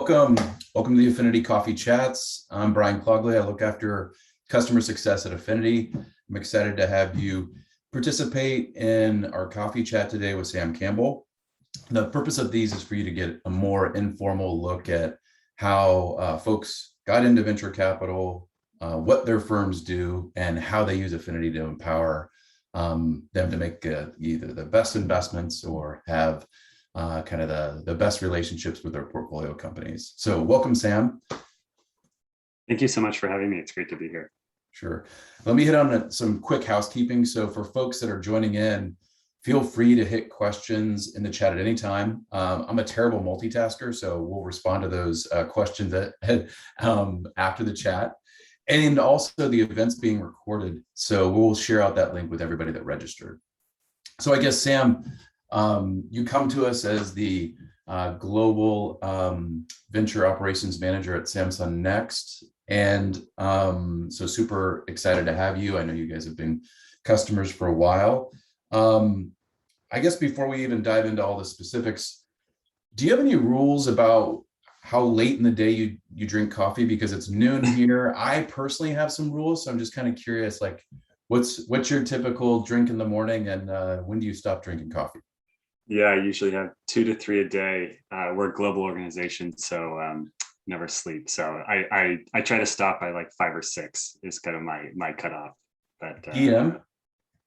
Welcome. Welcome to the Affinity Coffee Chats. I'm Brian Clogley. I look after customer success at Affinity. I'm excited to have you participate in our coffee chat today with Sam Campbell. The purpose of these is for you to get a more informal look at how folks got into venture capital, what their firms do, and how they use Affinity to empower them to make either the best investments or have kind of the best relationships with their portfolio companies. So welcome, Sam. Thank you so much for having me. It's great to be here. Sure. Let me hit on some quick housekeeping. So for folks that are joining in, feel free to hit questions in the chat at any time. I'm a terrible multitasker, so we'll respond to those questions after the chat. And also the event's being recorded, so we'll share out that link with everybody that registered. So I guess, Sam, you come to us as the global venture operations manager at Samsung Next. And so super excited to have you. I know you guys have been customers for a while. I guess before we even dive into all the specifics, do you have any rules about how late in the day you drink coffee? Because it's noon here. I personally have some rules, so I'm just kind of curious, like what's your typical drink in the morning, and when do you stop drinking coffee? Yeah, I usually have 2 to 3 a day. We're a global organization, so never sleep. So I try to stop by like 5 or 6 is kind of my cutoff. But PM?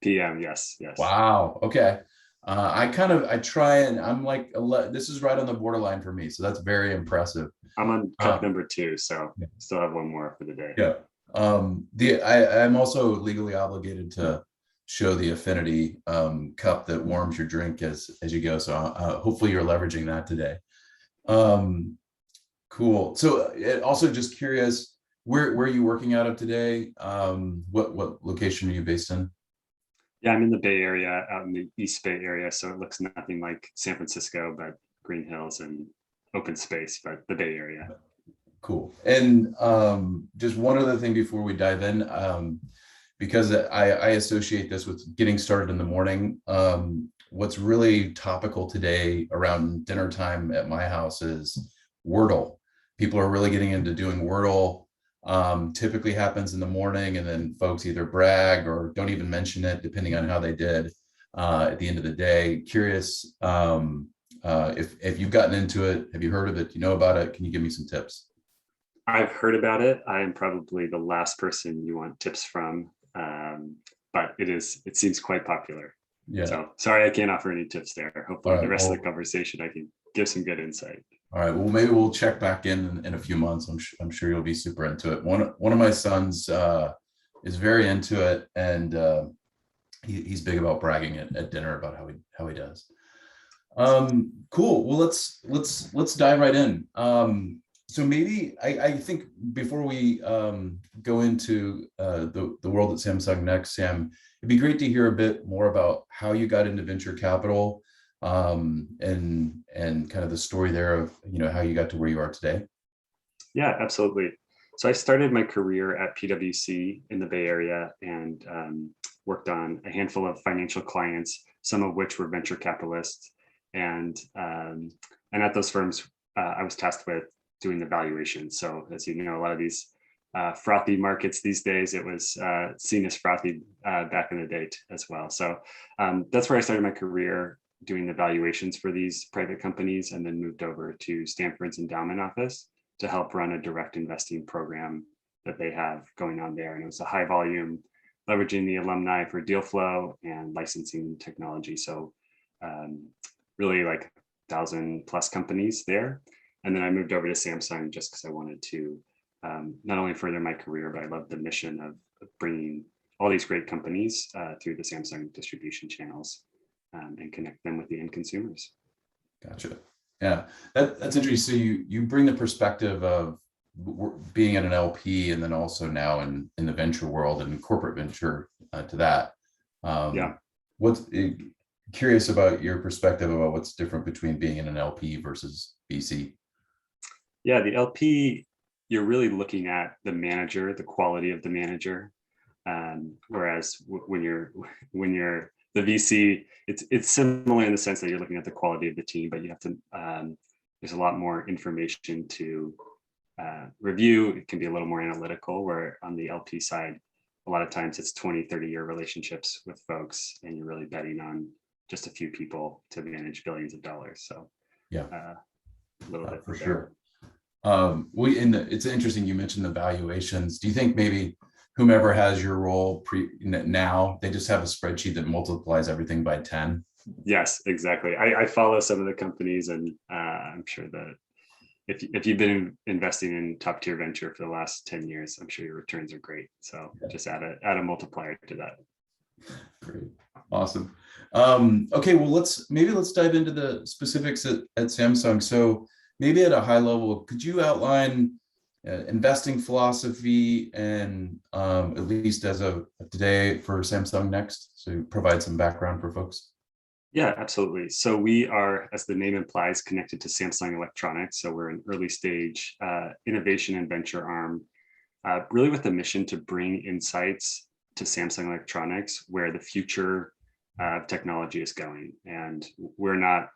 PM, yes. Wow. Okay. I try, and I'm like, this is right on the borderline for me. So that's very impressive. I'm on cup number 2, so still have one more for the day. Yeah. I'm also legally obligated to show the Affinity cup that warms your drink as you go. So hopefully you're leveraging that today. Cool. So also just curious, where are you working out of today? What location are you based in? Yeah, I'm in the Bay Area, out in the East Bay area. So it looks nothing like San Francisco, but green hills and open space, but the Bay Area. Cool. And just one other thing before we dive in, because I associate this with getting started in the morning. What's really topical today around dinner time at my house is Wordle. People are really getting into doing Wordle. Typically happens in the morning, and then folks either brag or don't even mention it, depending on how they did at the end of the day. Curious if you've gotten into it, have you heard of it? Do you know about it? Can you give me some tips? I've heard about it. I am probably the last person you want tips from, but it seems quite popular. Yeah. So sorry, I can't offer any tips there. Hopefully Right, the rest of the conversation, I can give some good insight. All right. Well, maybe we'll check back in a few months. I'm sure you'll be super into it. One of my sons is very into it, and he's big about bragging at dinner about how he does. Cool. Well, let's dive right in. So maybe I think before we go into the world at Samsung Next, Sam, it'd be great to hear a bit more about how you got into venture capital, and kind of the story there of how you got to where you are today. Yeah, absolutely. So I started my career at PwC in the Bay Area and worked on a handful of financial clients, some of which were venture capitalists, and at those firms, I was tasked with doing the valuation. So as you know, a lot of these frothy markets these days, it was seen as frothy back in the day as well. So that's where I started my career, doing the valuations for these private companies, and then moved over to Stanford's endowment office to help run a direct investing program that they have going on there. And it was a high volume, leveraging the alumni for deal flow and licensing technology. So really like 1,000+ companies there. And then I moved over to Samsung just because I wanted to not only further my career, but I love the mission of bringing all these great companies through the Samsung distribution channels and connect them with the end consumers. Gotcha. Yeah, that's interesting. So you bring the perspective of being at an LP, and then also now in the venture world and corporate venture to that. Yeah. What's curious about your perspective about what's different between being in an LP versus VC? Yeah, the LP, you're really looking at the manager, the quality of the manager. Whereas when you're the VC, it's similar in the sense that you're looking at the quality of the team, but you have to there's a lot more information to review. It can be a little more analytical, where on the LP side, a lot of times it's 20, 30-year relationships with folks, and you're really betting on just a few people to manage billions of dollars. So Yeah, a little bit for there. sure. It's interesting you mentioned the valuations. Do you think maybe whomever has your role now, they just have a spreadsheet that multiplies everything by 10? Yes, exactly. I follow some of the companies, and I'm sure that if you've been investing in top tier venture for the last 10 years, I'm sure your returns are great. So just add a multiplier to that. Great. Awesome. Okay, well, let's dive into the specifics at Samsung. So maybe at a high level, could you outline investing philosophy and at least as of today for Samsung Next? So provide some background for folks. Yeah, absolutely. So we are, as the name implies, connected to Samsung Electronics. So we're an early stage innovation and venture arm, really with the mission to bring insights to Samsung Electronics where the future of technology is going. And we're not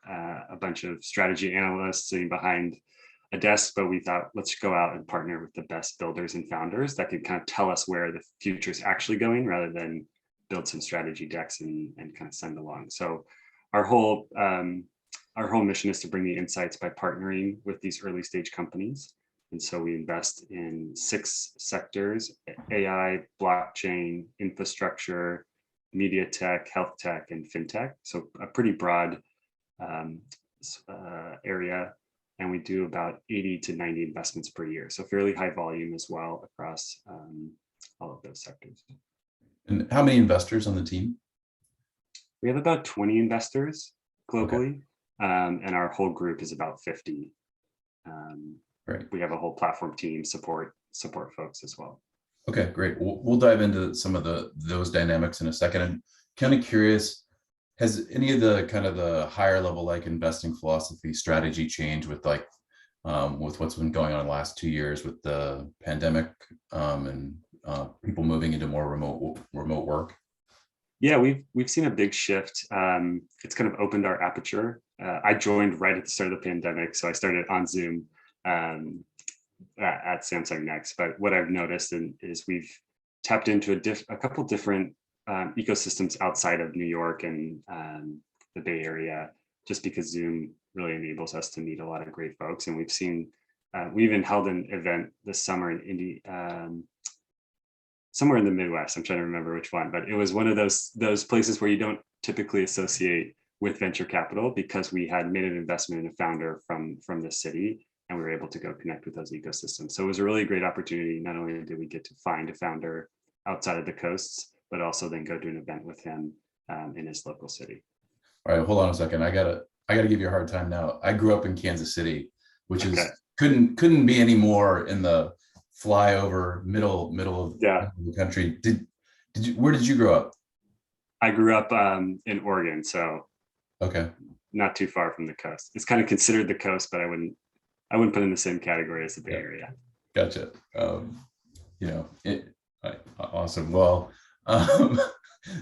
a bunch of strategy analysts sitting behind a desk, but we thought, let's go out and partner with the best builders and founders that can kind of tell us where the future is actually going, rather than build some strategy decks and kind of send along. So our whole mission is to bring the insights by partnering with these early stage companies. And so we invest in 6 sectors: AI, blockchain, infrastructure, media tech, health tech, and fintech. So a pretty broad area. And we do about 80 to 90 investments per year. So fairly high volume as well across all of those sectors. And how many investors on the team? We have about 20 investors globally, and our whole group is about 50. Right. We have a whole platform team support folks as well. Okay, great. We'll dive into some of those dynamics in a second. I'm kind of curious, has any of the kind of the higher level like investing philosophy strategy changed with with what's been going on in the last 2 years with the pandemic and people moving into more remote work? Yeah, we've seen a big shift. It's kind of opened our aperture. I joined right at the start of the pandemic, so I started on Zoom at Samsung Next. But what I've noticed is we've tapped into a couple different ecosystems outside of New York and the Bay Area, just because Zoom really enables us to meet a lot of great folks. And we've seen, we even held an event this summer in Indy, somewhere in the Midwest. I'm trying to remember which one, but it was one of those places where you don't typically associate with venture capital, because we had made an investment in a founder from the city, and we were able to go connect with those ecosystems. So it was a really great opportunity. Not only did we get to find a founder outside of the coasts, but also then go to an event with him in his local city. All right, hold on a second. I gotta give you a hard time now. I grew up in Kansas City, which is couldn't be any more in the flyover middle of the country. Where did you grow up? I grew up in Oregon, so okay, not too far from the coast. It's kind of considered the coast, but I wouldn't put it in the same category as the Bay Area. Gotcha. Awesome. Well,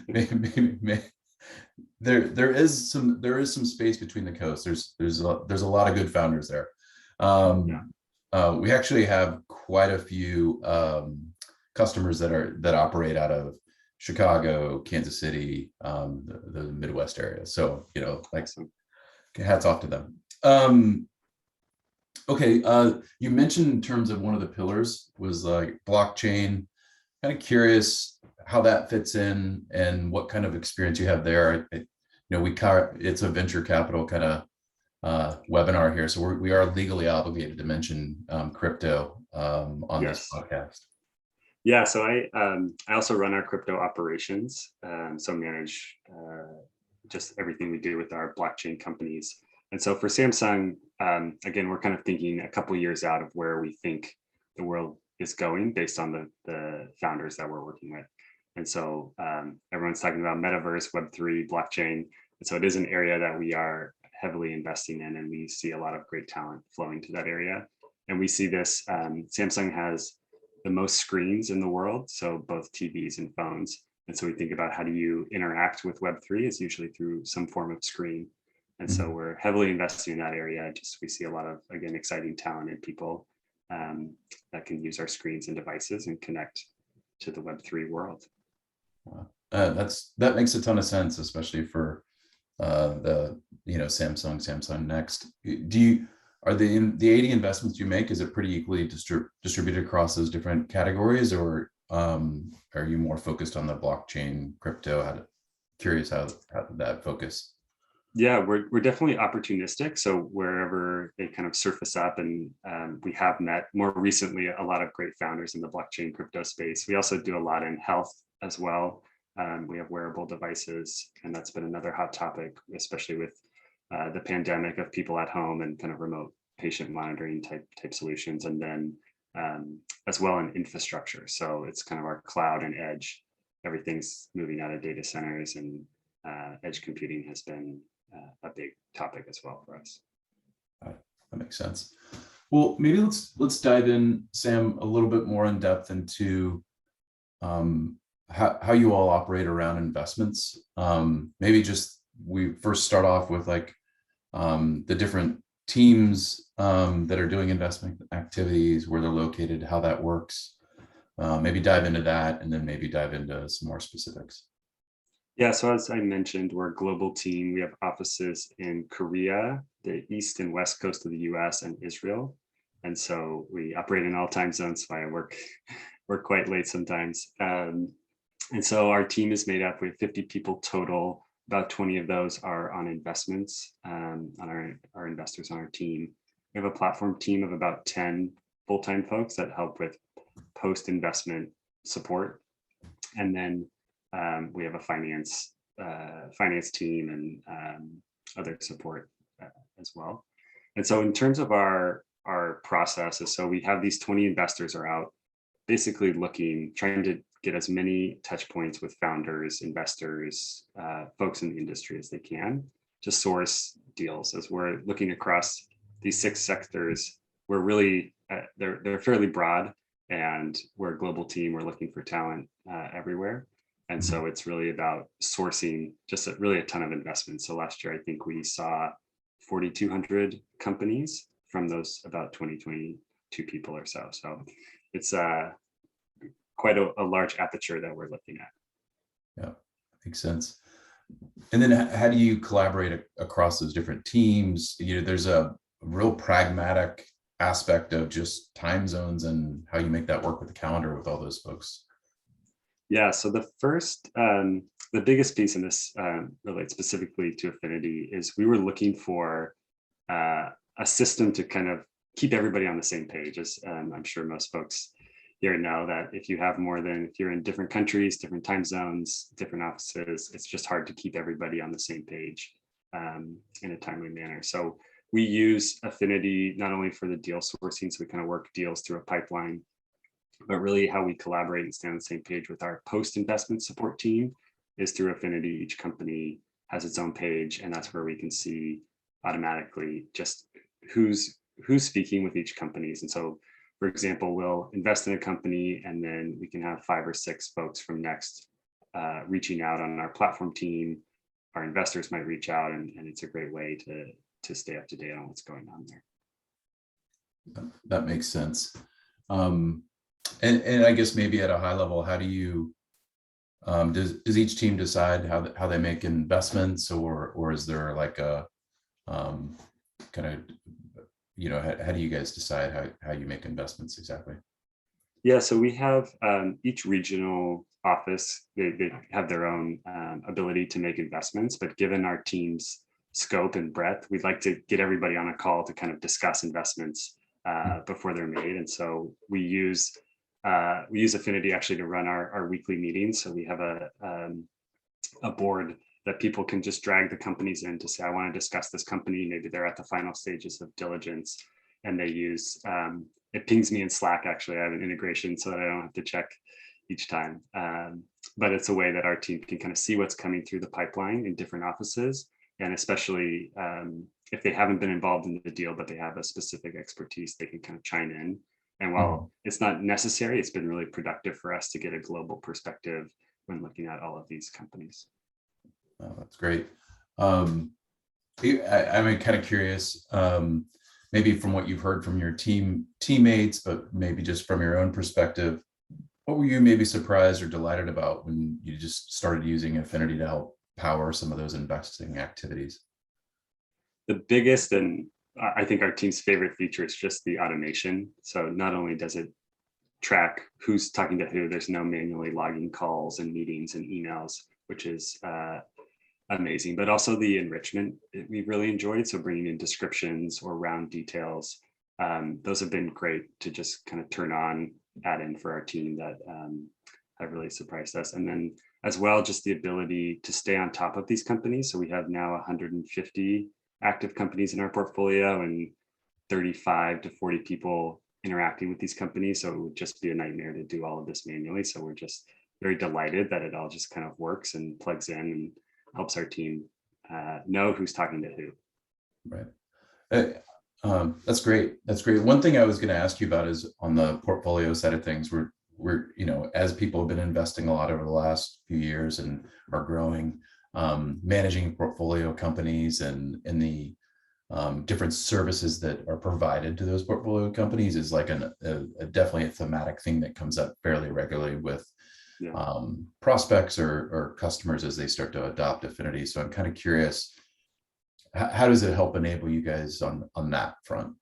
maybe, there is some space between the coasts. There's a lot of good founders there. We actually have quite a few customers that operate out of Chicago, Kansas City, the Midwest area. So hats off to them. Okay, you mentioned in terms of one of the pillars was like blockchain. Kind of curious how that fits in and what kind of experience you have there. It's a venture capital kind of webinar here, so we are legally obligated to mention crypto on this podcast. Yeah, so I also run our crypto operations, so manage just everything we do with our blockchain companies. And so for Samsung, again, we're kind of thinking a couple of years out of where we think the world is going based on the founders that we're working with. And so everyone's talking about metaverse, Web3, blockchain. And so it is an area that we are heavily investing in, and we see a lot of great talent flowing to that area. And we see this, Samsung has the most screens in the world, so both TVs and phones. And so we think about how do you interact with Web3 is usually through some form of screen. And so Mhm. we're heavily investing in that area. Just we see a lot of, again, exciting talent and people that can use our screens and devices and connect to the Web3 world. Wow. That makes a ton of sense, especially for the Samsung Next. Are the 80 investments you make, is it pretty equally distributed across those different categories, or are you more focused on the blockchain, crypto? Curious how that focus. Yeah, we're definitely opportunistic. So wherever they kind of surface up, and we have met more recently a lot of great founders in the blockchain crypto space. We also do a lot in health as well. We have wearable devices, and that's been another hot topic, especially with the pandemic of people at home and kind of remote patient monitoring type solutions, and then as well in infrastructure. So it's kind of our cloud and edge. Everything's moving out of data centers, and edge computing has been a big topic as well for us. That makes sense. Well, maybe let's dive in, Sam, a little bit more in depth into how you all operate around investments. Maybe just we first start off with like the different teams that are doing investment activities, where they're located, how that works. Maybe dive into that, and then maybe dive into some more specifics. Yeah, so as I mentioned, we're a global team. We have offices in Korea, the east and west coast of the US, and Israel. And so we operate in all time zones, so I work quite late sometimes. And so our team is made up, we have 50 people total. About 20 of those are on investments, on our investors on our team. We have a platform team of about 10 full-time folks that help with post-investment support. And then we have a finance team and other support as well. And so in terms of our processes, so we have these 20 investors are out basically trying to get as many touch points with founders, investors, folks in the industry as they can to source deals. As we're looking across these 6 sectors, we're really, they're fairly broad, and we're a global team. We're looking for talent everywhere. And so it's really about sourcing just really a ton of investments. So last year, I think we saw 4,200 companies from those about 22 people or so. So it's quite a large aperture that we're looking at. Yeah, makes sense. And then how do you collaborate across those different teams? There's a real pragmatic aspect of just time zones and how you make that work with the calendar with all those folks. Yeah, so the biggest piece in this relates specifically to Affinity is we were looking for a system to kind of keep everybody on the same page. As I'm sure most folks here know, that if you're in different countries, different time zones, different offices, it's just hard to keep everybody on the same page in a timely manner. So we use Affinity not only for the deal sourcing, so we kind of work deals through a pipeline, but really how we collaborate and stay on the same page with our post-investment support team is through Affinity. Each company has its own page, and that's where we can see automatically just who's speaking with each companies. And so, for example, we'll invest in a company, and then we can have 5 or 6 folks from Next reaching out on our platform team. Our investors might reach out, and it's a great way to stay up to date on what's going on there. That makes sense. And I guess maybe at a high level, how do you does each team decide how they make investments, or is there like a kind of how do you guys decide how you make investments exactly? Yeah, so we have each regional office, they have their own ability to make investments, but given our team's scope and breadth, we'd like to get everybody on a call to kind of discuss investments before they're made. And so we use Affinity actually to run our weekly meetings. So we have a board that people can just drag the companies in to say, I want to discuss this company. Maybe they're at the final stages of diligence, and they use, it pings me in Slack. Actually, I have an integration so that I don't have to check each time. But it's a way that our team can kind of see what's coming through the pipeline in different offices. And especially if they haven't been involved in the deal, but they have a specific expertise, they can kind of chime in. And while it's not necessary, it's been really productive for us to get a global perspective when looking at all of these companies. Oh, that's great. I'm kind of curious, maybe from what you've heard from your teammates, but maybe just from your own perspective, what were you maybe surprised or delighted about when you just started using Affinity to help power some of those investing activities? The biggest, and I think our team's favorite feature, is just the automation. So not only does it track who's talking to who, there's no manually logging calls and meetings and emails, which is amazing, but also the enrichment we've really enjoyed. So bringing in descriptions or round details, those have been great to just kind of turn on, add in for our team that have really surprised us. And then as well, just the ability to stay on top of these companies. So we have now 150 active companies in our portfolio and 35 to 40 people interacting with these companies. So it would just be a nightmare to do all of this manually. So we're just very delighted that it all just kind of works and plugs in and helps our team know who's talking to who. Right. That's great. That's great. One thing I was going to ask you about is on the portfolio side of things. We're as people have been investing a lot over the last few years and are growing, managing portfolio companies and the different services that are provided to those portfolio companies is like definitely a thematic thing that comes up fairly regularly with prospects or customers as they start to adopt Affinity. So I'm kind of curious, how does it help enable you guys on that front?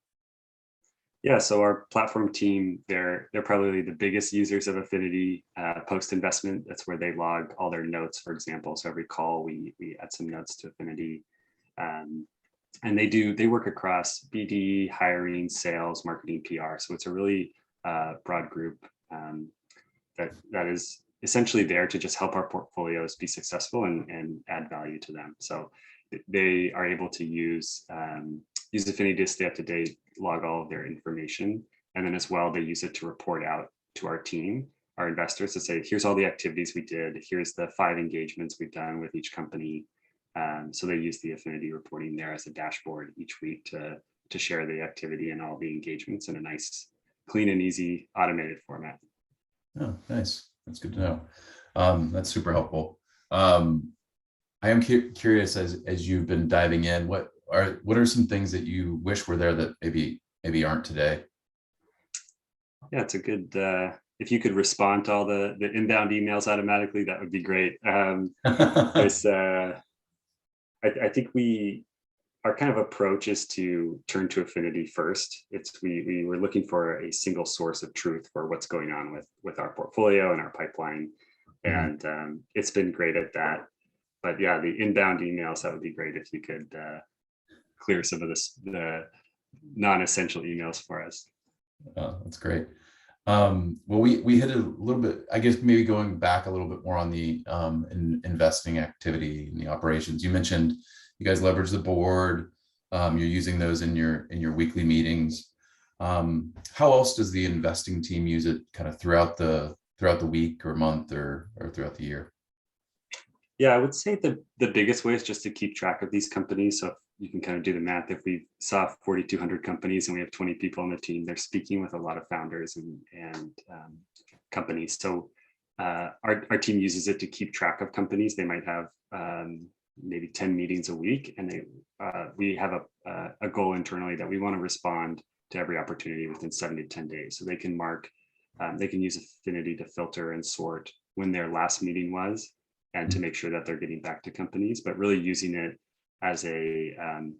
Yeah, so our platform team, they're probably the biggest users of Affinity post investment. That's where they log all their notes, for example. So every call, we add some notes to Affinity. And they work across BD, hiring, sales, marketing, PR. So it's a really broad group that is essentially there to just help our portfolios be successful and add value to them. So they are able to use Affinity to stay up to date, log all of their information, and then as well they use it to report out to our team, our investors, to say, here's all the activities we did, here's the 5 engagements we've done with each company. So they use the Affinity reporting there as a dashboard each week to share the activity and all the engagements in a nice, clean and easy automated format. Oh, nice. That's good to know. That's super helpful. I am curious as you've been diving in, what are some things that you wish were there that maybe aren't today? Yeah, it's a good, if you could respond to all the inbound emails automatically, that would be great. There's, I think our kind of approach is to turn to Affinity first. We were looking for a single source of truth for what's going on with our portfolio and our pipeline. And it's been great at that. But yeah, the inbound emails, that would be great if you could clear some of the non-essential emails for us. Oh, that's great. Well, we hit a little bit, I guess, maybe going back a little bit more on the investing activity and the operations. You mentioned you guys leverage the board. You're using those in your weekly meetings. How else does the investing team use it kind of throughout the week or month or throughout the year? Yeah, I would say the biggest way is just to keep track of these companies. So you can kind of do the math. If we saw 4,200 companies and we have 20 people on the team, they're speaking with a lot of founders and companies. So our team uses it to keep track of companies. They might have maybe 10 meetings a week, and we have a goal internally that we want to respond to every opportunity within 7 to 10 days. So they can they can use Affinity to filter and sort when their last meeting was, and to make sure that they're getting back to companies, but really using it as a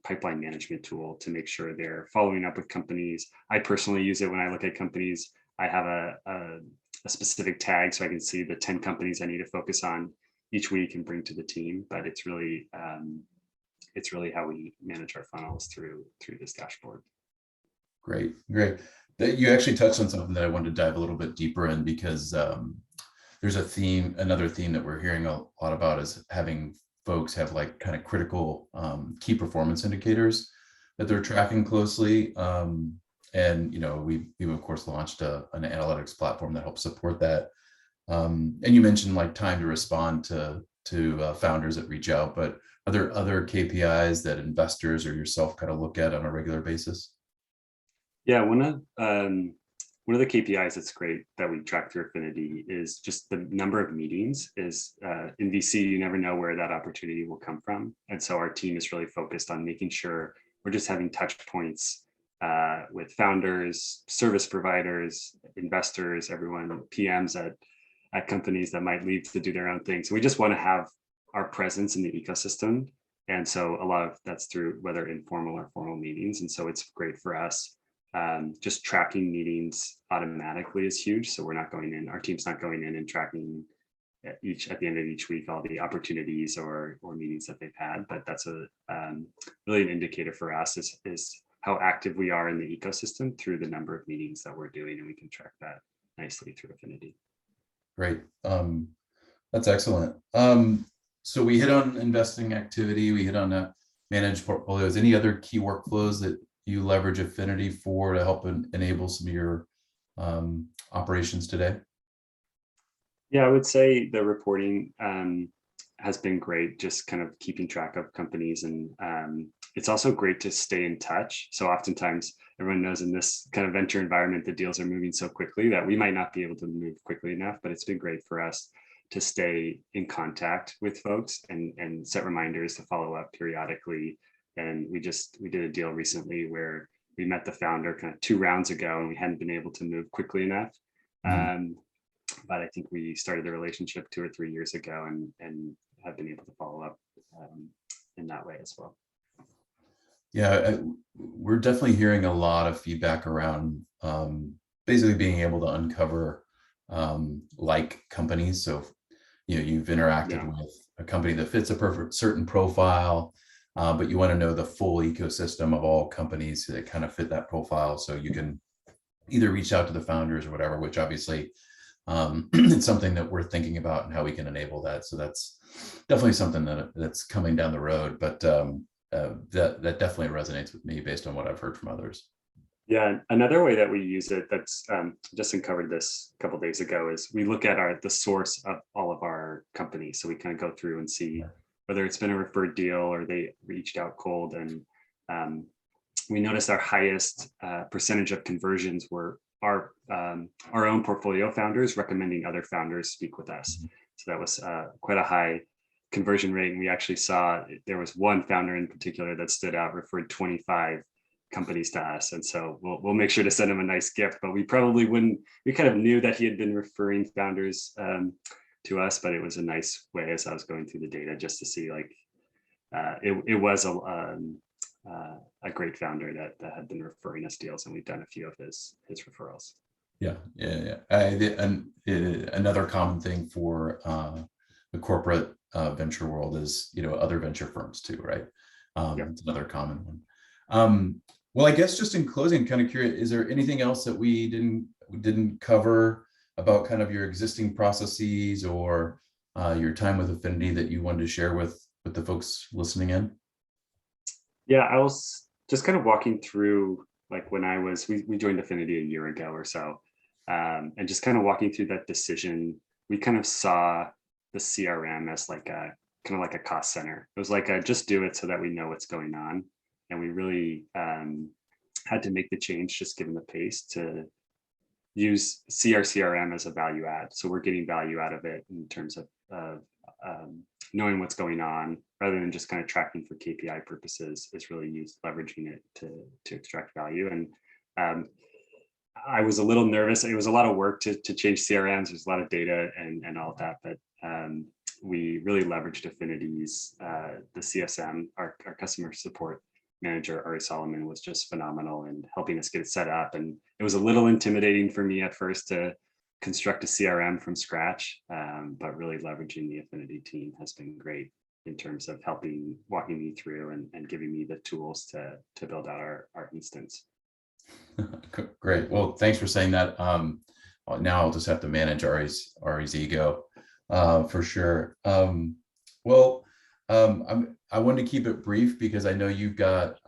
pipeline management tool to make sure they're following up with companies. I personally use it when I look at companies. I have a specific tag so I can see the 10 companies I need to focus on each week and bring to the team. But it's really how we manage our funnels through this dashboard. Great. You actually touched on something that I wanted to dive a little bit deeper in, because there's another theme that we're hearing a lot about is having folks have like kind of critical key performance indicators that they're tracking closely. And we've of course launched an analytics platform that helps support that. And you mentioned like time to respond to founders that reach out, but are there other KPIs that investors or yourself kind of look at on a regular basis? Yeah, one of the KPIs that's great that we track through Affinity is just the number of meetings is in VC, you never know where that opportunity will come from. And so our team is really focused on making sure we're just having touch points with founders, service providers, investors, everyone, PMs at companies that might leave to do their own thing. So we just want to have our presence in the ecosystem. And so a lot of that's through whether informal or formal meetings. And so it's great for us. Just tracking meetings automatically is huge. So we're not going in, our team's not going in and tracking at the end of each week all the opportunities or meetings that they've had. But that's a really an indicator for us is how active we are in the ecosystem through the number of meetings that we're doing, and we can track that nicely through Affinity. Great. That's excellent. So we hit on investing activity, we hit on managed portfolios. Any other key workflows that you leverage Affinity for to help enable some of your operations today? Yeah, I would say the reporting has been great, just kind of keeping track of companies. And it's also great to stay in touch. So oftentimes everyone knows in this kind of venture environment, the deals are moving so quickly that we might not be able to move quickly enough, but it's been great for us to stay in contact with folks and set reminders to follow up periodically. And we did a deal recently where we met the founder kind of 2 rounds ago and we hadn't been able to move quickly enough. But I think we started the relationship 2 or 3 years ago and have been able to follow up in that way as well. Yeah, we're definitely hearing a lot of feedback around basically being able to uncover like companies. So, you've interacted with a company that fits a certain profile, but you want to know the full ecosystem of all companies that kind of fit that profile. So you can either reach out to the founders or whatever, which obviously it's something that we're thinking about and how we can enable that. So that's definitely something that's coming down the road, but that definitely resonates with me based on what I've heard from others. Yeah, another way that we use it that's just uncovered this a couple of days ago is we look at the source of all of our companies. So we kind of go through and see whether it's been a referred deal or they reached out cold. And we noticed our highest percentage of conversions were our own portfolio founders recommending other founders speak with us. So that was quite a high conversion rate. And we actually saw there was one founder in particular that stood out, referred 25 companies to us. And so we'll make sure to send him a nice gift, but we probably wouldn't, we kind of knew that he had been referring founders to us, but it was a nice way as I was going through the data just to see like, it was a great founder that had been referring us deals, and we've done a few of his referrals. Yeah. Another common thing for the corporate venture world is, other venture firms too, right? It's another common one. Well, I guess just in closing, kind of curious, is there anything else that we didn't cover about kind of your existing processes or your time with Affinity that you wanted to share with the folks listening in? Yeah, I was just kind of walking through like when we joined Affinity a year ago or so, and just kind of walking through that decision. We kind of saw the CRM as like a kind of like a cost center. It was like just do it so that we know what's going on. And we really had to make the change just given the pace to see our CRM as a value add. So we're getting value out of it in terms of knowing what's going on rather than just kind of tracking for KPI purposes. It's really leveraging it to extract value. And I was a little nervous. It was a lot of work to change CRMs. There's a lot of data and all of that, but we really leveraged Affinity's the CSM, our customer support manager, Ari Solomon, was just phenomenal in helping us get it set up. And it was a little intimidating for me at first to construct a CRM from scratch, but really leveraging the Affinity team has been great in terms of walking me through and giving me the tools to build out our instance. Great. Well, thanks for saying that. Now I'll just have to manage Ari's ego for sure. I wanted to keep it brief because I know you've got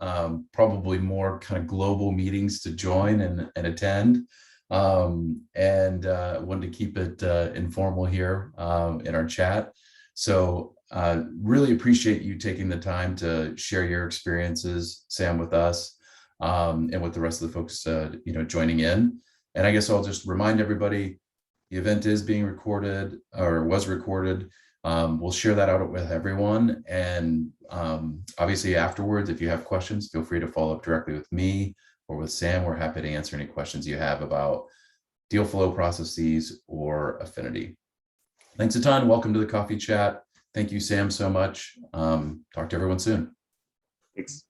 probably more kind of global meetings to join and attend. And wanted to keep it informal here in our chat. So really appreciate you taking the time to share your experiences, Sam, with us and with the rest of the folks, joining in. And I guess I'll just remind everybody, the event is being recorded or was recorded. We'll share that out with everyone. And obviously afterwards, if you have questions, feel free to follow up directly with me or with Sam. We're happy to answer any questions you have about deal flow processes or Affinity. Thanks a ton. Welcome to the coffee chat. Thank you, Sam, so much. Talk to everyone soon. Thanks.